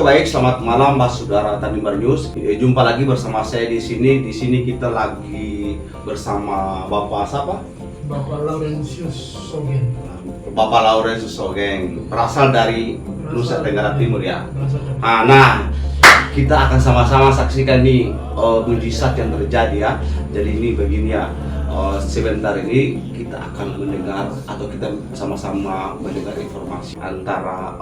baik, selamat malam Mas Saudara Tanimbar News. Jumpa lagi bersama saya di sini. Di sini kita lagi bersama Bapak siapa? Bapak Laurentius Sogeng. Bapak Laurentius Sogeng, berasal dari Nusa Tenggara Timur ya. Berasal dari- Nah, kita akan sama-sama saksikan nih mujizat yang terjadi ya. Jadi ini begini ya. Sebentar ini kita akan mendengar atau kita sama-sama mendengar informasi antara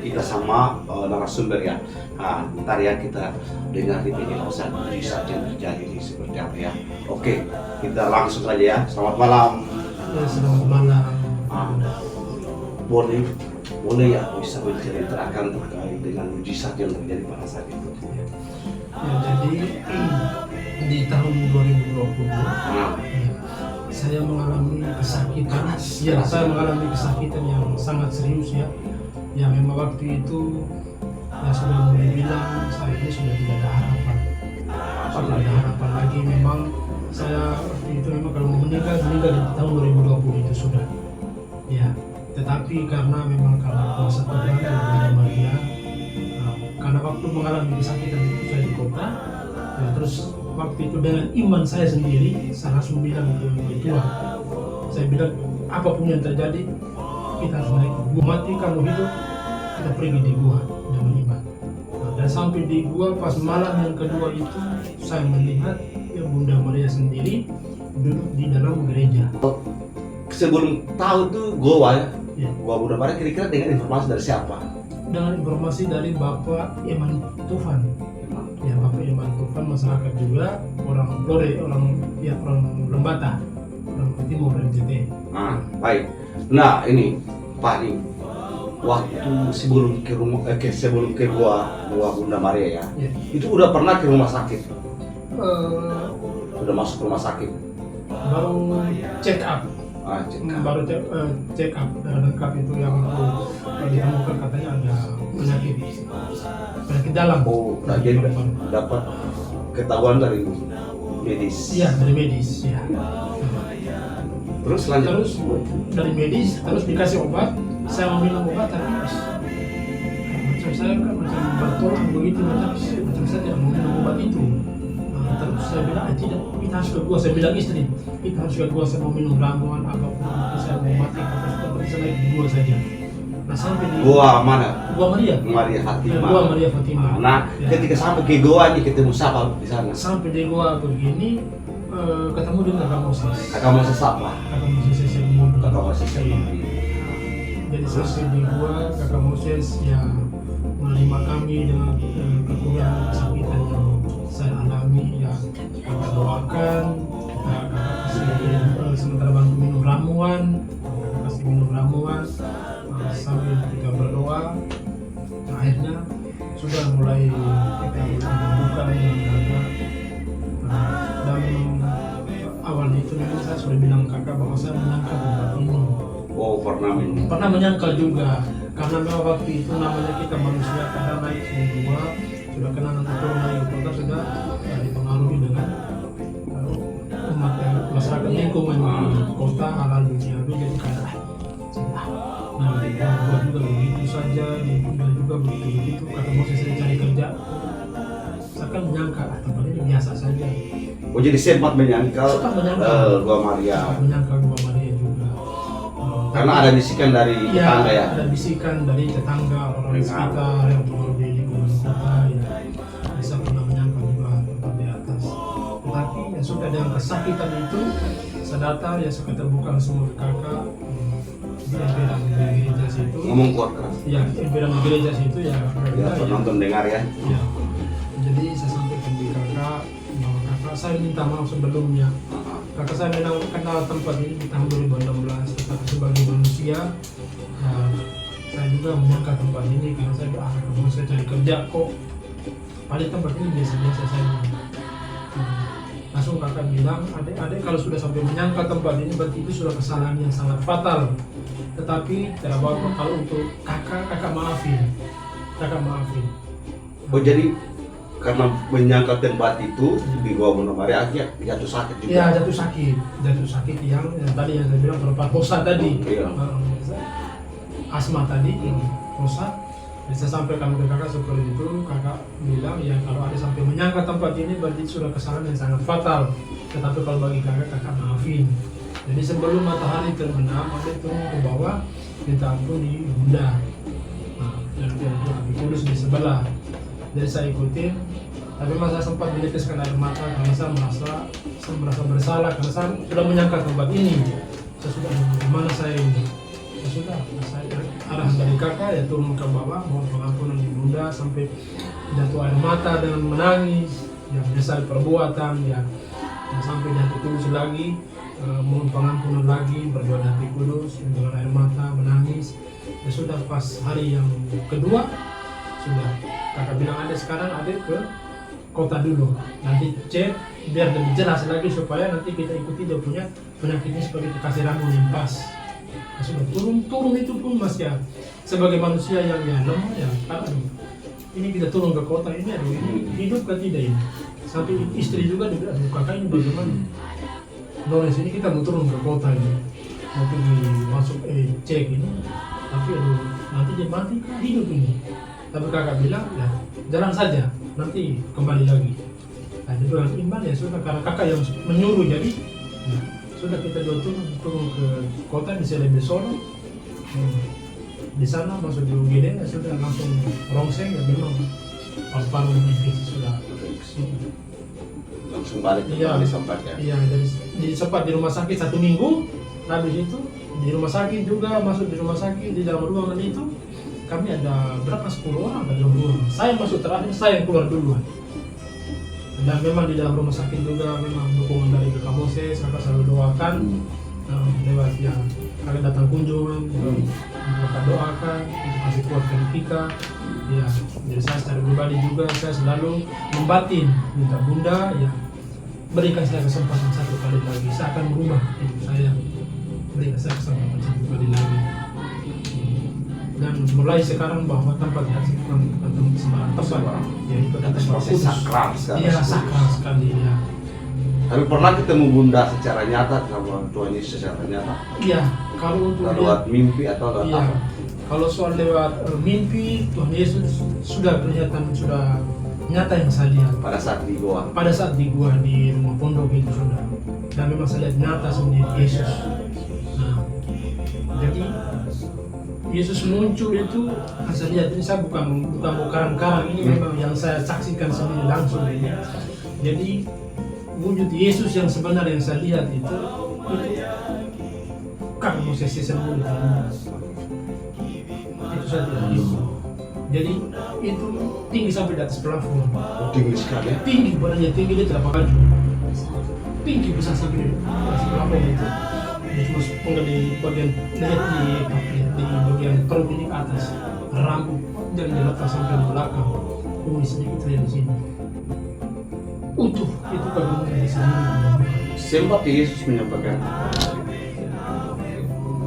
kita sama narasumber ya. Nah, ntar ya kita dengar di penjelasan mujizat yang terjadi ini seperti apa ya. Oke, kita langsung saja ya. Selamat malam. Ya, selamat malam. Boleh ya bisa menceritakan terkait dengan mujizat yang terjadi pada saat itu. Ya, jadi di tahun 2020 saya mengalami kesakitan. Ya, saya mengalami kesakitan yang sangat serius ya. Yang memang waktu itu ya sudah mulai bilang saya ini sudah tidak ada harapan. Sudah ada harapan lagi. Memang saya waktu itu memang kalau mau meninggal di tahun 2020 itu sudah. Ya, tetapi karena memang karena kuasa Tuhan dan Bunda Maria, karena waktu mengalami kesakitan itu saya di kota, ya, terus waktu itu dengan iman saya sendiri, saya langsung bilang ke Tuhan, saya bilang apapun yang terjadi, kita harus naik gua, mati kamu hidup, kita pergi di gua dengan iman. Dan sampai di gua pas malam yang kedua itu, saya melihat ya Bunda Maria sendiri duduk di dalam gereja. Sebelum tahu tuh goa ya, Ya. goa Bunda Maria kira-kira dengan informasi dari siapa? Dengan informasi dari Bapak Iman Tufan. Ya, Bapak Iman Tufan, masyarakat juga orang Flore, orang Lembata, orang Timur NTT. Nah, baik. Nah, ini Pak nih, waktu sebelum ke rumah, sebelum ke gua Bunda Maria ya, Ya. itu udah pernah ke rumah sakit, Eh, udah masuk rumah sakit. baru check up, baru check up lengkap itu yang ditemukan katanya ada penyakit dalam. Oh, nah, jadi dapat ketahuan dari medis. Iya, dari medis ya. Terus lanjut. Terus dari medis terus dikasih obat, saya mau minum obat tapi macam saya kan macam bertolak begitu, macam saya tidak mau minum obat itu. Terus saya bilang tidak, kita harus ke gua, saya bilang istri kita harus ke gua, saya mau minum ramuan apapun itu, saya mau mati tapi saya naik di gua saja. Nah sampai di Gua mana? Gua Maria, Maria Fatima. Gua Maria Fatima. Nah, Ya. ketika sampai ke goa nih ketemu siapa di sana? Sampai di gua begini ketemu dengan Kakak Moses. Kakak mau siapa? Kakak Moses yang muda. Kakak masih siapa? Jadi sampai di gua Kakak Moses yang menerima kami dengan kekurangan kesakitan yang saya alami, ya kakak doakan, kakak kasih sementara bantu minum ramuan, kakak kasih minum ramuan sambil kita berdoa. Nah, akhirnya sudah mulai kita membuka dengan kakak. Dan awalnya itu memang saya sudah bilang kakak bahwa saya menyangka tempat ini. Oh, Pernah menyangkal juga karena memang waktu itu namanya kita manusia kadang naik di gua sudah kenal nanti turun naik kota sudah dipengaruhi dengan umat masyarakat lingkungan di kota halal dunia jadi kayak nah di gua juga begitu saja di gua juga begitu kata mau saya cari kerja saya kan menyangka tempat ini biasa saja. Oh, jadi sempat menyangkal gua Maria. Sempat menyangkal gua Maria juga. Karena ada bisikan dari tetangga ya. Ada bisikan dari tetangga orang sekitar yang tinggal di lingkungan kota ya. Bisa pernah menyangka juga tempat di atas. Tetapi ya sudah dengan kesakitan itu saya datang ya saya terbuka semua ke kakak di emperan di gereja situ. Ngomong kuat keras. Ya emperan di gereja situ ya. Ya, penonton dengar ya. Ya. Jadi saya sampaikan di kakak bahwa kakak saya minta maaf sebelumnya. Kakak saya memang kenal tempat ini di tahun 2016, tetapi sebagai manusia, saya juga menyangka tempat ini karena saya kalau saya cari kerja kok, paling tempat ini biasa-biasa saja. Langsung kakak bilang, adik-adik kalau sudah sampai menyangka tempat ini berarti itu sudah kesalahan yang sangat fatal. Tetapi tidak apa-apa kalau untuk kakak maafin, Oh, jadi karena menyangkal tempat itu di gua Bunda Maria akhirnya jatuh sakit juga. Iya, jatuh sakit yang tadi yang saya bilang berupa hosa tadi. Iya. Asma tadi, hosa. Saya sampaikan ke kakak seperti itu, kakak bilang ya kalau ada sampai menyangka tempat ini berarti sudah kesalahan yang sangat fatal. Tetapi kalau bagi kakak maafin. Jadi sebelum matahari terbenam, ada turun ke bawah, ditampung di Bunda. Nah, dan itu Abi Kudus di sebelah. Jadi saya ikutin, tapi masa sempat meneteskan air mata karena saya merasa bersalah karena saya sudah menyangka tempat ini. Saya sudah gimana saya ini? Ya sudah, saya arah dari kakak ya turun ke bawah, mohon pengampunan di Bunda sampai jatuh air mata dan menangis, ya menyesal perbuatan, ya sampai jatuh kudus lagi, mohon pengampunan lagi, berdoa hati kudus dengan air mata, menangis. Ya sudah pas hari yang kedua sudah kakak bilang ada sekarang ada ke kota dulu, nanti cek biar lebih jelas lagi supaya nanti kita ikuti dia punya penyakitnya seperti kekasih rambut yang pas. Ya sudah turun itu pun mas ya sebagai manusia yang ya lemah ya kan, aduh ini kita turun ke kota ini, aduh ini hidup kan tidak ini. Sampai istri juga dia bilang, kakak ini bagaimana? Lores ini kita mau turun ke kota ini, mau pergi masuk cek ini, tapi aduh nanti dia mati kan hidup ini. Tapi kakak bilang ya jalan saja, nanti kembali lagi. Nah dia bilang iman ya sudah, karena kakak yang menyuruh jadi ya, sudah kita dua turun ke kota di Selebe Solo. Di sana masuk di UGD ya sudah langsung rongseng ya memang paru-paru infeksi sudah. Langsung balik ke Iya, sempat ya. Iya, jadi sempat di rumah sakit 1 minggu. Habis itu di rumah sakit juga, masuk di rumah sakit, di dalam ruangan itu kami ada berapa 10 orang di dalam ruangan. Saya masuk terakhir, saya yang keluar duluan. Dan memang di dalam rumah sakit juga memang dukungan dari Kakak Moses, kakak selalu doakan lewat ya kakak datang kunjungan, kakak doakan untuk kasih kuatkan kita. Ya, jadi saya secara pribadi juga saya selalu membatin minta Bunda ya berikan saya kesempatan 1 kali lagi, saya akan berubah hidup saya, berikan saya kesempatan 1 kali lagi. Dan mulai sekarang bahwa tempat yang sembarang tempat ya itu adalah tempat kudus, sakral sekali. Iya sakral sekali ya. Tapi pernah ketemu Bunda secara nyata sama Tuhan Yesus secara nyata? Iya, kalau untuk Lewat mimpi atau lewat iya, apa? kalau soal lewat mimpi Tuhan Yesus sudah kelihatan, sudah nyata yang saya lihat Pada saat di goa. pada saat di gua di rumah pondok itu sudah, dan memang saya lihat nyata sendiri Yesus. Nah, jadi Yesus muncul itu saya lihat, ini saya bukan mau karang-karang, ini memang yang saya saksikan sendiri langsung ini. Jadi wujud Yesus yang sebenarnya yang saya lihat itu kan Moses sendiri itu saya lihat itu. Jadi itu tinggi sampai di atas plafon. Tinggi sekali ya. Tinggi, badannya tinggi, dia tidak pakai baju. Tinggi bisa sampai di atas plafon itu. Dia cuma penggal di bagian lihat di bagian perut ini ke atas, rambut dan dilepas sampai di belakang. Kumis sedikit saja di sini. Utuh itu kandungan di sini. Sempat Yesus menyampaikan.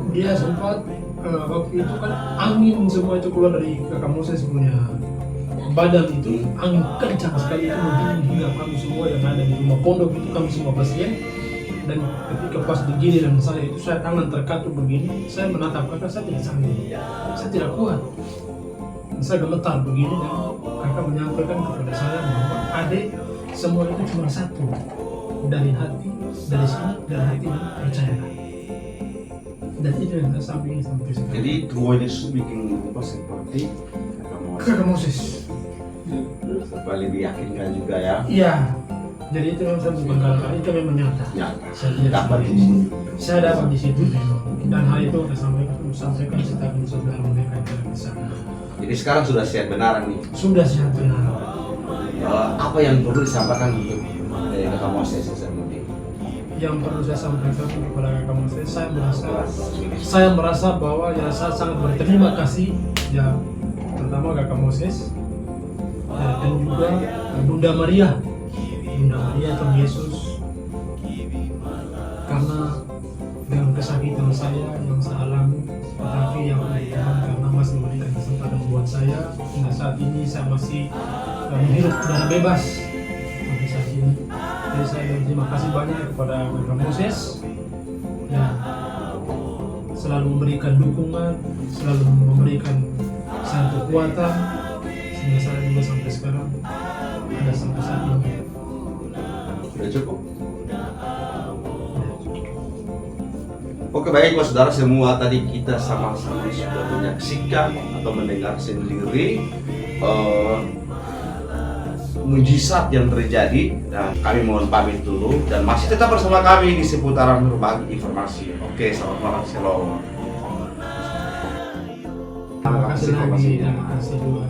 Dia sempat waktu itu kan angin semua itu keluar dari Kakak Moses punya badan itu, angin kencang sekali itu menggiring hingga kami semua yang ada di rumah pondok itu, kami semua pasien. Dan ketika pas di giliran saya itu, saya tangan terkatup begini, saya menatap kakak, saya tidak sanggup, saya tidak kuat, saya gemetar begini. Dan kakak menyampaikan kepada saya bahwa adek semua itu cuma satu, dari hati, dari sini, dari hati dan percayalah. Dan itu yang saya sampaikan sampai sekarang. Jadi Tuhan Yesus bikin rupa seperti Kakak Moses. Kembali diyakinkan juga ya. Iya. Jadi itu memang saya bukan kata, itu memang nyata. Nyata. Saya lihat Dapat di sendiri. sini. Saya dapat di situ memang. Dan hal itu saya sampaikan setelah saudara mereka di sana. Jadi sekarang sudah siap benaran nih. Sudah siap benar. Apa yang perlu disampaikan untuk Kakak Moses seperti Yang perlu saya sampaikan kepada Kakak Moses, saya merasa bahwa ya saya sangat berterima kasih ya, terutama Kakak Moses dan juga Bunda Maria Tuhan Yesus, karena dengan kesakitan saya yang saya alami, tetapi yang Tuhan karena masih memberikan kesempatan buat saya hingga saat ini saya masih hidup udara bebas sampai saat ini. Jadi saya berterima kasih banyak kepada Kakak Moses ya, selalu memberikan dukungan, selalu memberikan satu kekuatan sehingga saya juga sampai sekarang ada sampai saat ini. Sudah cukup. Oke baik Mas saudara semua, tadi kita sama-sama sudah menyaksikan atau mendengar sendiri mujizat yang terjadi, dan kami mohon pamit dulu dan masih tetap bersama kami di seputaran berbagi informasi. Oke, selamat malam, shalom. Terima kasih lagi, terima kasih juga.